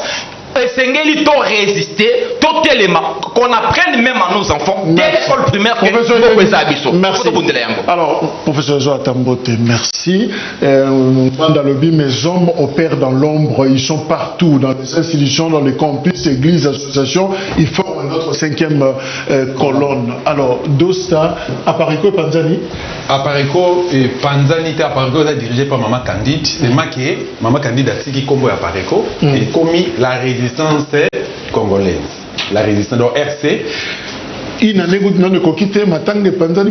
Sengeli to résister, totalement, qu'on apprenne même à nos enfants dès l'école primaire que merci. Alors, professeur Joa Tambote, merci. Dans le lobby, mes hommes opèrent dans l'ombre, ils sont partout, dans les institutions, dans les campus, églises, associations, ils forment notre cinquième colonne. Alors, Dosta, Apariko et Panzani. Apariko et Panzani, Apariko est dirigé par Maman Candide. C'est Maman Candide qui combat Apariko et commis la résistance congolaise. La résistance de RC. Il n'a pas quitté Matang de Panzani.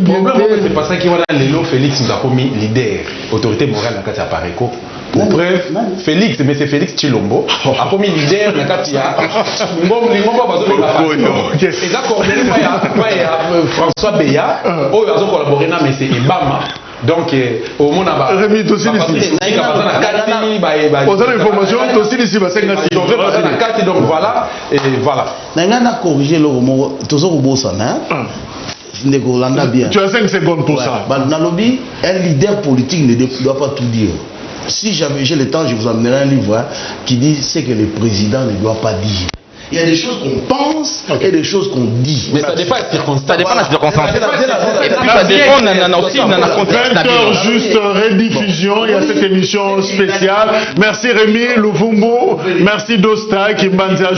C'est pour ça qu'il y a Lélo Félix nous a commis leader, autorité morale dans le Apariko. Pour preuve, Félix, mais c'est Félix Chilombo, a commis leader dans le et là, François Beya, où ils ont collaboré, mais c'est Ibama. Donc, au monde à Rémi, tu aussi ici. Aux informations, tu aussi ici. Donc voilà, et voilà. N'a corrigé le mot, toujours au beau sana. bien. Tu as 5 secondes pour ça. Nalobi, un leader politique ne doit pas tout dire. Si j'ai le temps, je vous amènerai un livre qui dit ce que le président ne doit pas dire. Il y a des choses qu'on pense et des choses qu'on dit. Mais ça dépend des circonstances. Ça dépend de la circonstance. Et puis ça dépend aussi de la contexte. 20h juste rediffusion. Il y a cette émission spéciale. Merci Rémi Louvumbu. Merci Dosta Kimbanza.